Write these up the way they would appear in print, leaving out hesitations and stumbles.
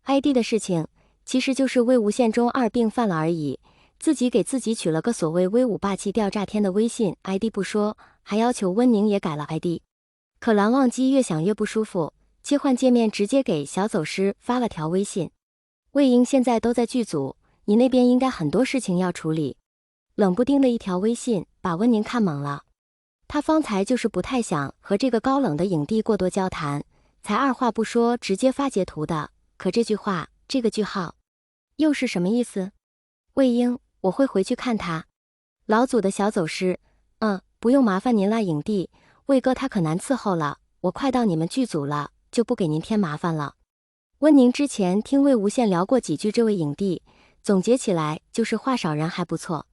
ID 的事情，其实就是魏无羡中二病犯了而已，自己给自己取了个所谓威武霸气吊炸天的微信 ID 不说，还要求温宁也改了 ID。可蓝忘机越想越不舒服，切换界面直接给小走失发了条微信：魏婴现在都在剧组，你那边应该很多事情要处理。冷不丁的一条微信把温宁看懵了，他方才就是不太想和这个高冷的影帝过多交谈，才二话不说直接发截图的，可这句话这个句号又是什么意思？魏婴，我会回去看他。老祖的小走失，不用麻烦您啦，影帝，魏哥他可难伺候了，我快到你们剧组了，就不给您添麻烦了。温宁之前听魏无羡聊过几句这位影帝，总结起来就是话少人还不错，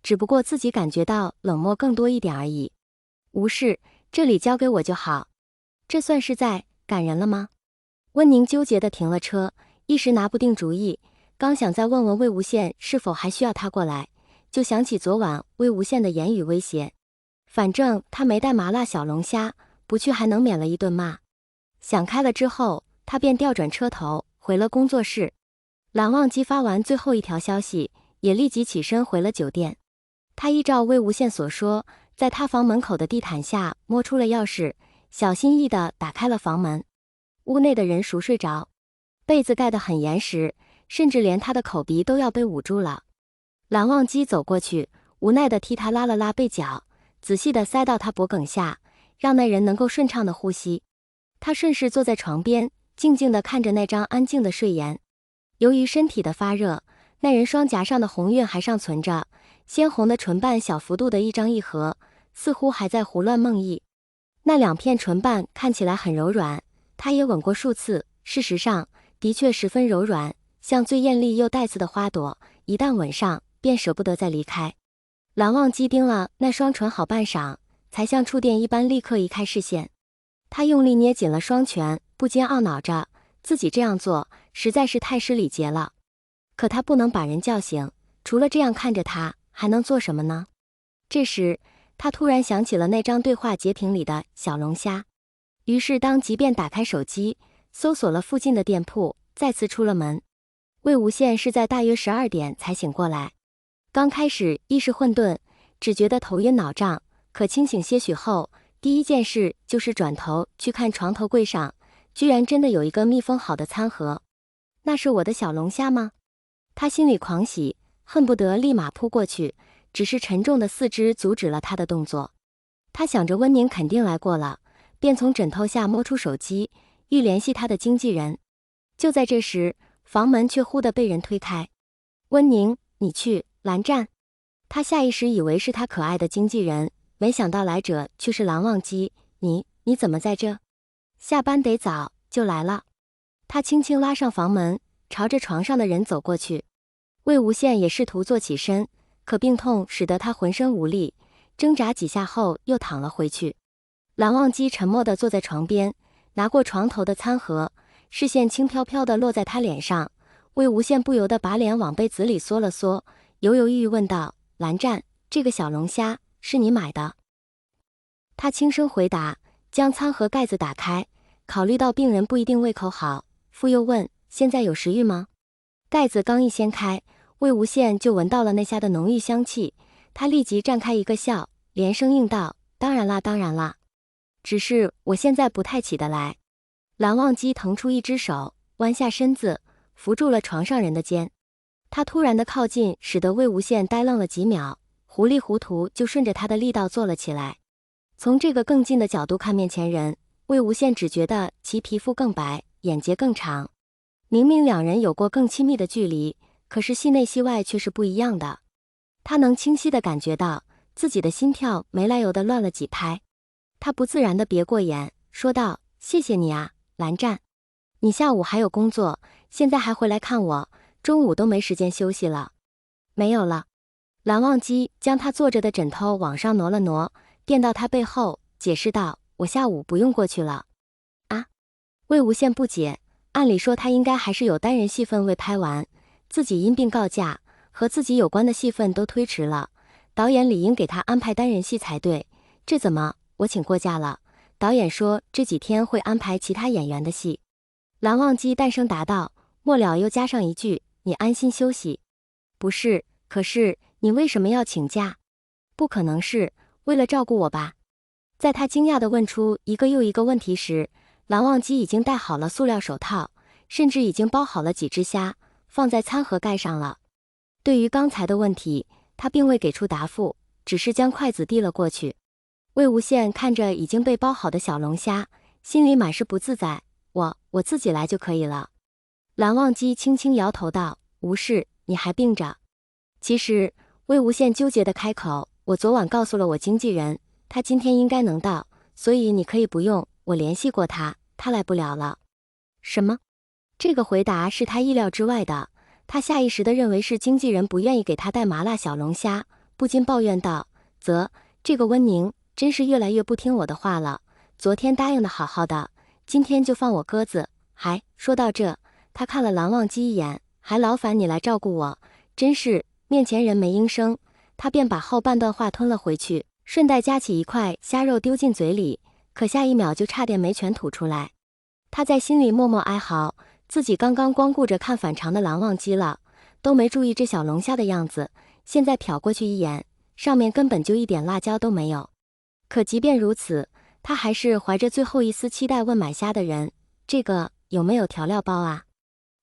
只不过自己感觉到冷漠更多一点而已。无事，这里交给我就好。这算是在赶人了吗？温宁纠结地停了车，一时拿不定主意，刚想再问问魏无羡是否还需要他过来，就想起昨晚魏无羡的言语威胁，反正他没带麻辣小龙虾，不去还能免了一顿骂。想开了之后，他便调转车头回了工作室。蓝忘机发完最后一条消息，也立即起身回了酒店。他依照魏无羡所说，在他房门口的地毯下摸出了钥匙，小心翼翼地打开了房门。屋内的人熟睡着，被子盖得很严实，甚至连他的口鼻都要被捂住了。蓝忘机走过去，无奈地替他拉了拉被角，仔细地塞到他脖颈下，让那人能够顺畅地呼吸。他顺势坐在床边，静静地看着那张安静的睡颜。由于身体的发热，那人双颊上的红晕还尚存着，鲜红的唇瓣小幅度的一张一合，似乎还在胡乱梦呓。那两片唇瓣看起来很柔软，他也吻过数次，事实上的确十分柔软，像最艳丽又带刺的花朵，一旦吻上便舍不得再离开。蓝忘机盯了那双唇好半晌，才像触电一般立刻移开视线。他用力捏紧了双拳，不禁懊恼着自己这样做实在是太失礼节了。可他不能把人叫醒，除了这样看着他还能做什么呢？这时他突然想起了那张对话截屏里的小龙虾，于是当即便打开手机，搜索了附近的店铺，再次出了门。魏无羡是在大约12点才醒过来，刚开始意识混沌，只觉得头晕脑胀，可清醒些许后，第一件事就是转头去看床头柜上，居然真的有一个密封好的餐盒。那是我的小龙虾吗？他心里狂喜，恨不得立马扑过去，只是沉重的四肢阻止了他的动作。他想着温宁肯定来过了，便从枕头下摸出手机，欲联系他的经纪人。就在这时，房门却忽地被人推开。温宁，你去，蓝湛。他下意识以为是他可爱的经纪人，没想到来者却是蓝忘机。你怎么在这？下班得早，就来了。他轻轻拉上房门，朝着床上的人走过去。魏无羡也试图坐起身，可病痛使得他浑身无力，挣扎几下后又躺了回去。蓝忘机沉默地坐在床边，拿过床头的餐盒，视线轻飘飘地落在他脸上。魏无羡不由得把脸往被子里缩了缩，犹犹豫豫问道：蓝湛，这个小龙虾是你买的？他轻声回答，将餐盒盖子打开，考虑到病人不一定胃口好，复又问：现在有食欲吗？盖子刚一掀开，魏无羡就闻到了那虾的浓郁香气，他立即绽开一个笑，连声应道：当然啦，当然啦，只是我现在不太起得来。蓝忘机腾出一只手，弯下身子，扶住了床上人的肩。他突然的靠近，使得魏无羡呆愣了几秒，糊里糊涂就顺着他的力道坐了起来。从这个更近的角度看面前人，魏无羡只觉得其皮肤更白，眼睫更长。明明两人有过更亲密的距离，可是戏内戏外却是不一样的。他能清晰地感觉到自己的心跳没来由地乱了几拍。他不自然地别过眼，说道：谢谢你啊，蓝湛。你下午还有工作，现在还回来看我，中午都没时间休息了。没有了。蓝忘机将他坐着的枕头往上挪了挪，垫到他背后，解释道：我下午不用过去了。啊？魏无羡不解，按理说他应该还是有单人戏份未拍完，自己因病告假，和自己有关的戏份都推迟了，导演理应给他安排单人戏才对，这怎么我请过假了？导演说这几天会安排其他演员的戏。蓝忘机淡声答道：末了又加上一句：“你安心休息。”不是，可是你为什么要请假？不可能是为了照顾我吧？在他惊讶地问出一个又一个问题时，蓝忘机已经戴好了塑料手套，甚至已经包好了几只虾，放在餐盒盖上了。对于刚才的问题，他并未给出答复，只是将筷子递了过去。魏无羡看着已经被包好的小龙虾，心里满是不自在。我自己来就可以了。蓝忘机轻轻摇头道：“无事，你还病着。”其实，魏无羡纠结地开口：“我昨晚告诉了我经纪人，他今天应该能到，所以你可以不用。我联系过他，他来不了了。”什么？这个回答是他意料之外的。他下意识地认为是经纪人不愿意给他带麻辣小龙虾，不禁抱怨道：“这个温宁真是越来越不听我的话了。昨天答应的好好的，今天就放我鸽子。还说到这，他看了蓝忘机一眼，还劳烦你来照顾我，真是面前人没应声。”他便把后半段话吞了回去，顺带夹起一块虾肉丢进嘴里，可下一秒就差点没全吐出来。他在心里默默哀嚎，自己刚刚光顾着看反常的蓝忘机了，都没注意这小龙虾的样子，现在瞟过去一眼，上面根本就一点辣椒都没有。可即便如此，他还是怀着最后一丝期待问买虾的人：“这个有没有调料包啊？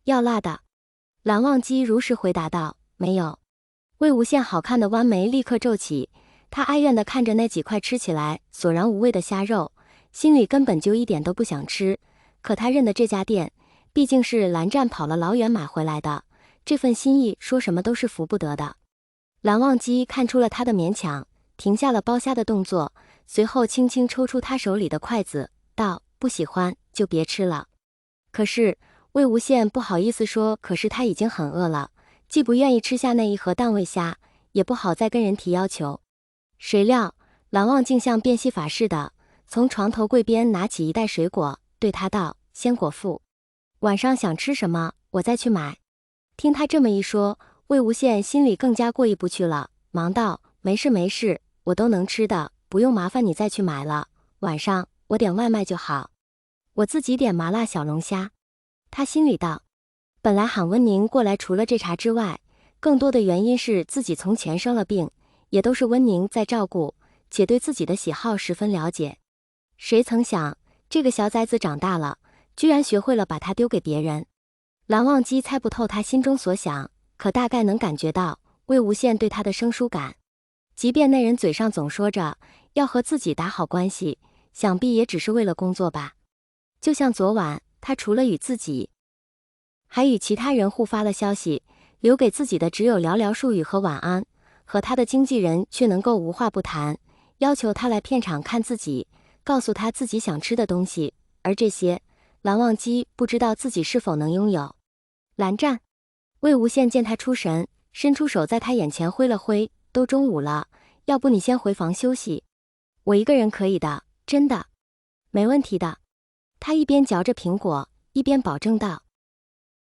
要辣的？”蓝忘机如实回答道：“没有。”魏无羡好看的弯眉立刻皱起，他哀怨地看着那几块吃起来索然无味的虾肉，心里根本就一点都不想吃。可他认得这家店，毕竟是蓝湛跑了老远买回来的，这份心意说什么都是服不得的。蓝忘机看出了他的勉强，停下了剥虾的动作，随后轻轻抽出他手里的筷子，道：“不喜欢就别吃了。”可是魏无羡不好意思说，可是他已经很饿了，既不愿意吃下那一盒淡味虾，也不好再跟人提要求。谁料蓝忘竟像变戏法似的，从床头柜边拿起一袋水果，对他道：“鲜果腹，晚上想吃什么，我再去买。”听他这么一说，魏无羡心里更加过意不去了，忙道：“没事没事，我都能吃的，不用麻烦你再去买了，晚上我点外卖就好，我自己点麻辣小龙虾。”他心里道：本来喊温宁过来除了这茬之外，更多的原因是自己从前生了病，也都是温宁在照顾，且对自己的喜好十分了解。谁曾想这个小崽子长大了，居然学会了把他丢给别人。蓝忘机猜不透他心中所想，可大概能感觉到魏无羡对他的生疏感。即便那人嘴上总说着要和自己打好关系，想必也只是为了工作吧。就像昨晚，他除了与自己，还与其他人互发了消息，留给自己的只有寥寥数语和晚安，和他的经纪人却能够无话不谈，要求他来片场看自己，告诉他自己想吃的东西，而这些蓝忘机不知道自己是否能拥有。蓝湛，魏无羡见他出神，伸出手在他眼前挥了挥：“都中午了，要不你先回房休息，我一个人可以的，真的，没问题的。”他一边嚼着苹果，一边保证道。